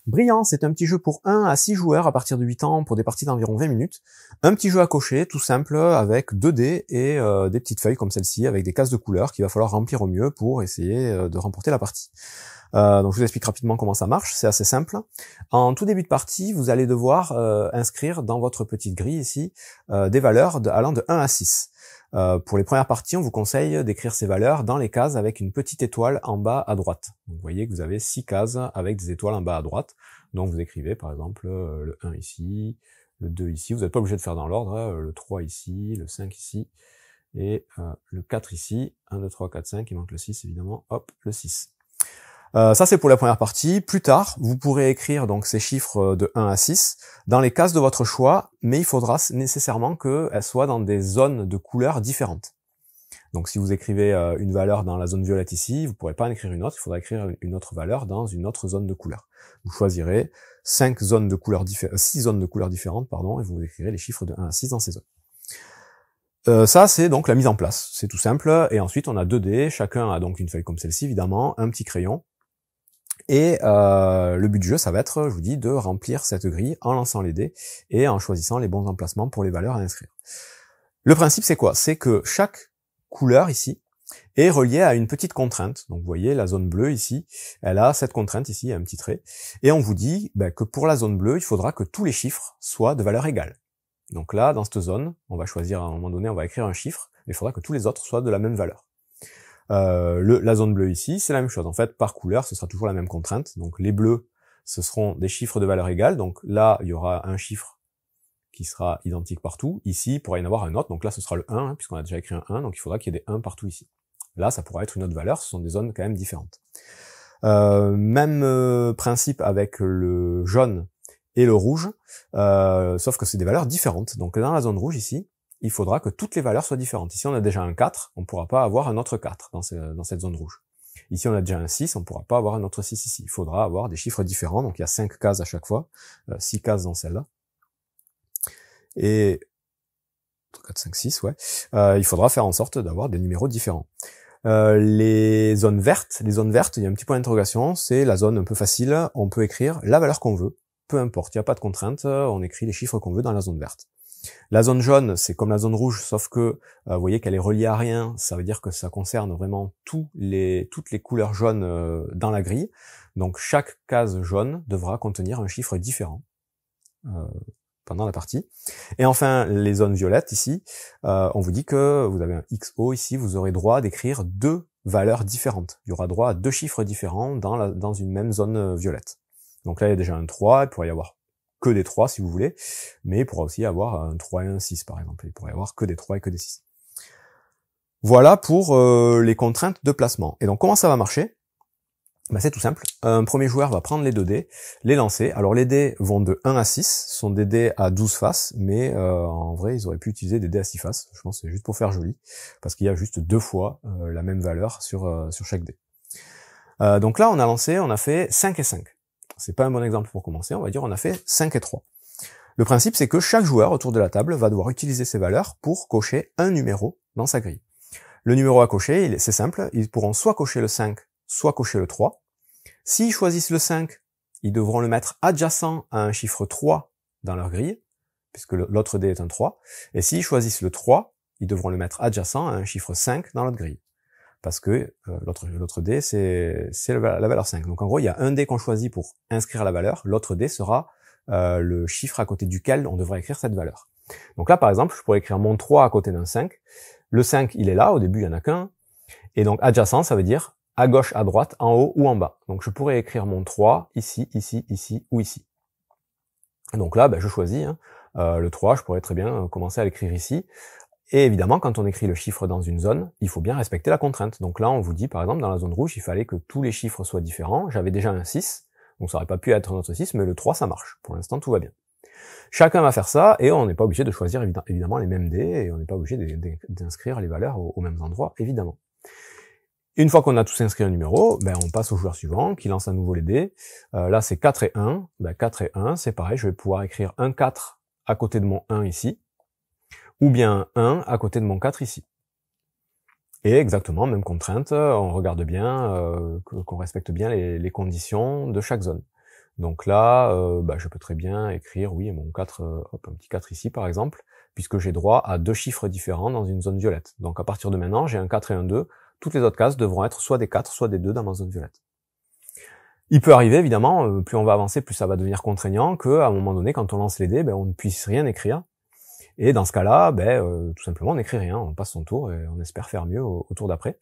Brillant, c'est un petit jeu pour 1 à 6 joueurs à partir de 8 ans pour des parties d'environ 20 minutes. Un petit jeu à cocher, tout simple, avec 2 dés et des petites feuilles comme celle-ci, avec des cases de couleurs qu'il va falloir remplir au mieux pour essayer de remporter la partie. Donc je vous explique rapidement comment ça marche, c'est assez simple. En tout début de partie, vous allez devoir inscrire dans votre petite grille ici des valeurs allant de 1 à 6. Pour les premières parties, on vous conseille d'écrire ces valeurs dans les cases avec une petite étoile en bas à droite. Donc, vous voyez que vous avez 6 cases avec des étoiles en bas à droite. Donc vous écrivez par exemple le 1 ici, le 2 ici, vous n'êtes pas obligé de faire dans l'ordre, hein, le 3 ici, le 5 ici, et le 4 ici, 1, 2, 3, 4, 5, il manque le 6 évidemment, hop, le 6. Ça c'est pour la première partie. Plus tard, vous pourrez écrire donc ces chiffres de 1 à 6 dans les cases de votre choix, mais il faudra nécessairement qu'elles soient dans des zones de couleurs différentes. Donc si vous écrivez une valeur dans la zone violette ici, vous ne pourrez pas en écrire une autre, il faudra écrire une autre valeur dans une autre zone de couleur. Vous choisirez 6 zones de couleurs différentes, et vous écrirez les chiffres de 1 à 6 dans ces zones. Ça c'est donc la mise en place, c'est tout simple, et ensuite on a 2 dés, chacun a donc une feuille comme celle-ci évidemment, un petit crayon, et le but du jeu, ça va être, je vous dis, de remplir cette grille en lançant les dés et en choisissant les bons emplacements pour les valeurs à inscrire. Le principe, c'est quoi? C'est que chaque couleur ici est reliée à une petite contrainte. Donc vous voyez, la zone bleue ici, elle a cette contrainte ici, un petit trait. Et on vous dit que pour la zone bleue, il faudra que tous les chiffres soient de valeur égale. Donc là, dans cette zone, on va choisir à un moment donné, on va écrire un chiffre, mais il faudra que tous les autres soient de la même valeur. La zone bleue ici, c'est la même chose. En fait, par couleur, ce sera toujours la même contrainte. Donc les bleus, ce seront des chiffres de valeur égale. Donc là, il y aura un chiffre qui sera identique partout. Ici, il pourra y en avoir un autre. Donc là, ce sera le 1, puisqu'on a déjà écrit un 1. Donc il faudra qu'il y ait des 1 partout ici. Là, ça pourra être une autre valeur. Ce sont des zones quand même différentes. Même principe avec le jaune et le rouge, sauf que c'est des valeurs différentes. Donc dans la zone rouge ici, il faudra que toutes les valeurs soient différentes. Ici, on a déjà un 4, on ne pourra pas avoir un autre 4 dans cette zone rouge. Ici, on a déjà un 6, on ne pourra pas avoir un autre 6 ici. Il faudra avoir des chiffres différents, donc il y a 5 cases à chaque fois, 6 cases dans celle-là. Et 4, 5, 6, ouais. Il faudra faire en sorte d'avoir des numéros différents. Les zones vertes, il y a un petit point d'interrogation, c'est la zone un peu facile, on peut écrire la valeur qu'on veut, peu importe, il n'y a pas de contrainte, on écrit les chiffres qu'on veut dans la zone verte. La zone jaune, c'est comme la zone rouge, sauf que vous voyez qu'elle est reliée à rien, ça veut dire que ça concerne vraiment toutes les couleurs jaunes dans la grille. Donc chaque case jaune devra contenir un chiffre différent pendant la partie. Et enfin, les zones violettes ici, on vous dit que vous avez un XO ici, vous aurez droit d'écrire 2 valeurs différentes. Il y aura droit à 2 chiffres différents dans une même zone violette. Donc là, il y a déjà un 3, il pourrait y avoir que des 3 si vous voulez, mais il pourra aussi avoir un 3 et un 6 par exemple, il pourrait y avoir que des 3 et que des 6. Voilà pour les contraintes de placement. Et donc comment ça va marcher? C'est tout simple, un premier joueur va prendre les 2 dés, les lancer. Alors les dés vont de 1 à 6, ce sont des dés à 12 faces, mais en vrai ils auraient pu utiliser des dés à 6 faces, je pense que c'est juste pour faire joli, parce qu'il y a juste 2 fois la même valeur sur chaque dé. Donc là on a lancé, on a fait 5 et 5. C'est pas un bon exemple pour commencer, on va dire on a fait 5 et 3. Le principe c'est que chaque joueur autour de la table va devoir utiliser ces valeurs pour cocher un numéro dans sa grille. Le numéro à cocher, c'est simple, ils pourront soit cocher le 5, soit cocher le 3. S'ils choisissent le 5, ils devront le mettre adjacent à un chiffre 3 dans leur grille, puisque l'autre dé est un 3. Et s'ils choisissent le 3, ils devront le mettre adjacent à un chiffre 5 dans l'autre grille. Parce que l'autre dé, c'est la valeur 5. Donc en gros, il y a un dé qu'on choisit pour inscrire la valeur, l'autre dé sera le chiffre à côté duquel on devrait écrire cette valeur. Donc là, par exemple, je pourrais écrire mon 3 à côté d'un 5. Le 5, il est là, au début, il n'y en a qu'un. Et donc adjacent, ça veut dire à gauche, à droite, en haut ou en bas. Donc je pourrais écrire mon 3 ici, ici, ici ou ici. Donc là, je choisis. Le 3, je pourrais très bien commencer à l'écrire ici. Et évidemment, quand on écrit le chiffre dans une zone, il faut bien respecter la contrainte. Donc là, on vous dit, par exemple, dans la zone rouge, il fallait que tous les chiffres soient différents. J'avais déjà un 6, donc ça aurait pas pu être un autre 6, mais le 3, ça marche. Pour l'instant, tout va bien. Chacun va faire ça, et on n'est pas obligé de choisir évidemment les mêmes dés, et on n'est pas obligé d'inscrire les valeurs aux mêmes endroits, évidemment. Une fois qu'on a tous inscrit un numéro, on passe au joueur suivant, qui lance à nouveau les dés. Là, c'est 4 et 1. 4 et 1, c'est pareil, je vais pouvoir écrire un 4 à côté de mon 1 ici, ou bien 1 à côté de mon 4 ici. Et exactement, même contrainte, on regarde bien, qu'on respecte bien les conditions de chaque zone. Donc là, je peux très bien écrire, oui, mon 4, un petit 4 ici par exemple, puisque j'ai droit à 2 chiffres différents dans une zone violette. Donc à partir de maintenant, j'ai un 4 et un 2. Toutes les autres cases devront être soit des 4, soit des 2 dans ma zone violette. Il peut arriver, évidemment, plus on va avancer, plus ça va devenir contraignant, qu'à un moment donné, quand on lance les dés, on ne puisse rien écrire. Et dans ce cas-là, tout simplement, on n'écrit rien, on passe son tour et on espère faire mieux au tour d'après.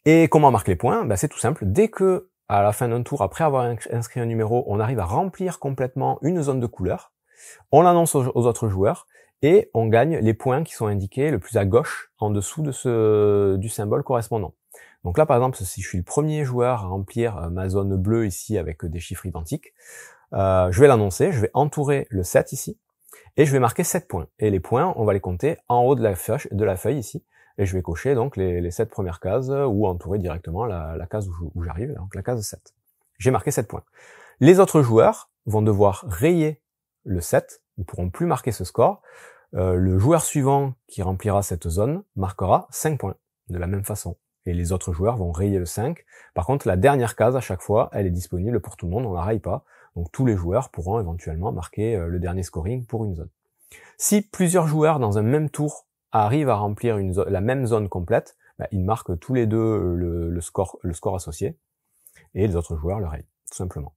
Et comment marquer les points? C'est tout simple. Dès que, à la fin d'un tour, après avoir inscrit un numéro, on arrive à remplir complètement une zone de couleur, on l'annonce aux autres joueurs et on gagne les points qui sont indiqués le plus à gauche, en dessous de du symbole correspondant. Donc là, par exemple, si je suis le premier joueur à remplir ma zone bleue ici avec des chiffres identiques, je vais l'annoncer, je vais entourer le 7 ici, et je vais marquer 7 points. Et les points, on va les compter en haut de la feuille ici, et je vais cocher donc les 7 premières cases, ou entourer directement la case où j'arrive, donc la case 7. J'ai marqué 7 points. Les autres joueurs vont devoir rayer le 7, ils ne pourront plus marquer ce score. Le joueur suivant qui remplira cette zone marquera 5 points, de la même façon. Et les autres joueurs vont rayer le 5. Par contre, la dernière case, à chaque fois, elle est disponible pour tout le monde, on la raye pas. Donc tous les joueurs pourront éventuellement marquer le dernier scoring pour une zone. Si plusieurs joueurs dans un même tour arrivent à remplir la même zone complète, ils marquent tous les deux le score associé, et les autres joueurs le rayent, tout simplement.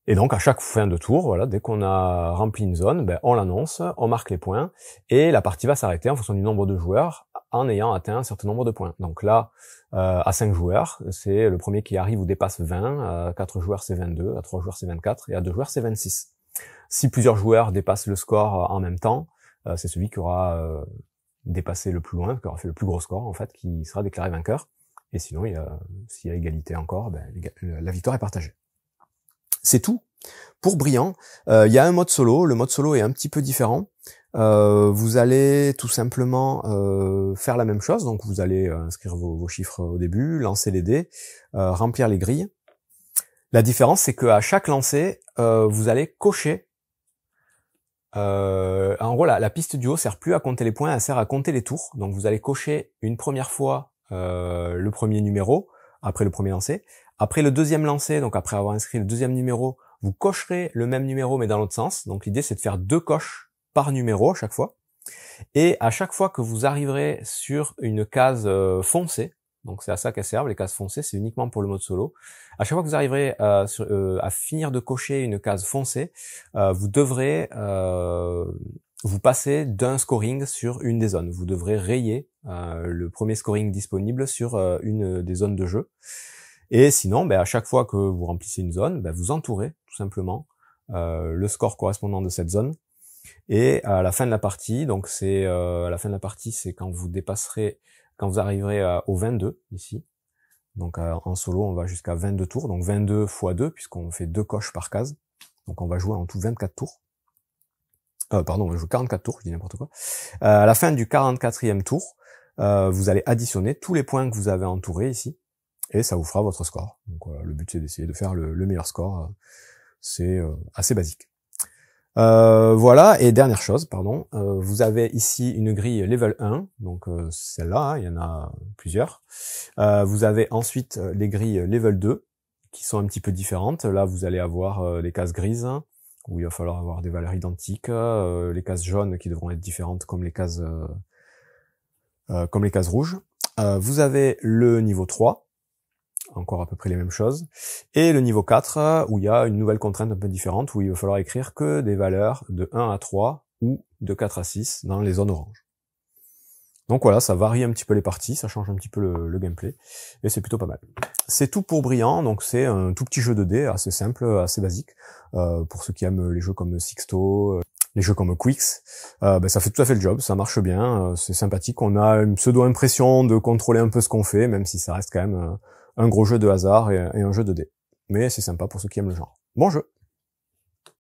Et donc à chaque fin de tour, voilà, dès qu'on a rempli une zone, on l'annonce, on marque les points, et la partie va s'arrêter en fonction du nombre de joueurs, en ayant atteint un certain nombre de points. Donc là, à 5 joueurs, c'est le premier qui arrive ou dépasse 20, à 4 joueurs c'est 22, à 3 joueurs c'est 24, et à 2 joueurs c'est 26. Si plusieurs joueurs dépassent le score en même temps, c'est celui qui aura dépassé le plus loin, qui aura fait le plus gros score en fait, qui sera déclaré vainqueur. Et sinon, s'il y a égalité encore, la victoire est partagée. C'est tout pour Brillant. Il y a un mode solo. Le mode solo est un petit peu différent. Vous allez tout simplement faire la même chose. Donc vous allez inscrire vos chiffres au début, lancer les dés, remplir les grilles. La différence, c'est qu'à chaque lancer, vous allez cocher. En gros, la piste du haut sert plus à compter les points, elle sert à compter les tours. Donc vous allez cocher une première fois le premier numéro, après le premier lancer. Après le deuxième lancer, donc après avoir inscrit le deuxième numéro, vous cocherez le même numéro mais dans l'autre sens. Donc l'idée c'est de faire 2 coches par numéro à chaque fois. Et à chaque fois que vous arriverez sur une case foncée, donc c'est à ça qu'elles servent, les cases foncées, c'est uniquement pour le mode solo. À chaque fois que vous arriverez à finir de cocher une case foncée, vous devrez vous passer d'un scoring sur une des zones. Vous devrez rayer le premier scoring disponible sur une des zones de jeu. Et sinon, à chaque fois que vous remplissez une zone, vous entourez tout simplement le score correspondant de cette zone. Et à la fin de la partie, donc c'est à la fin de la partie, c'est quand vous arriverez au 22 ici. Donc en solo, on va jusqu'à 22 tours, donc 22 x 2 puisqu'on fait 2 coches par case. Donc on va jouer en tout 24 tours. On va jouer 44 tours, je dis n'importe quoi. À la fin du 44e tour, vous allez additionner tous les points que vous avez entourés ici. Et ça vous fera votre score. Donc le but c'est d'essayer de faire le meilleur score. C'est assez basique. Voilà, et dernière chose, vous avez ici une grille level 1, donc celle-là, il y en a plusieurs. Vous avez ensuite les grilles level 2, qui sont un petit peu différentes. Là, vous allez avoir les cases grises, où il va falloir avoir des valeurs identiques, les cases jaunes qui devront être différentes comme les cases rouges. Vous avez le niveau 3, encore à peu près les mêmes choses, et le niveau 4 où il y a une nouvelle contrainte un peu différente où il va falloir écrire que des valeurs de 1 à 3 ou de 4 à 6 dans les zones oranges. Donc voilà, ça varie un petit peu les parties, ça change un petit peu le gameplay, et c'est plutôt pas mal. C'est tout pour Brillant, donc c'est un tout petit jeu de dés, assez simple, assez basique, pour ceux qui aiment les jeux comme Sixto, les jeux comme Quicks, ça fait tout à fait le job, ça marche bien, c'est sympathique, on a une pseudo-impression de contrôler un peu ce qu'on fait, même si ça reste quand même un gros jeu de hasard et un jeu de dés. Mais c'est sympa pour ceux qui aiment le genre. Bon jeu!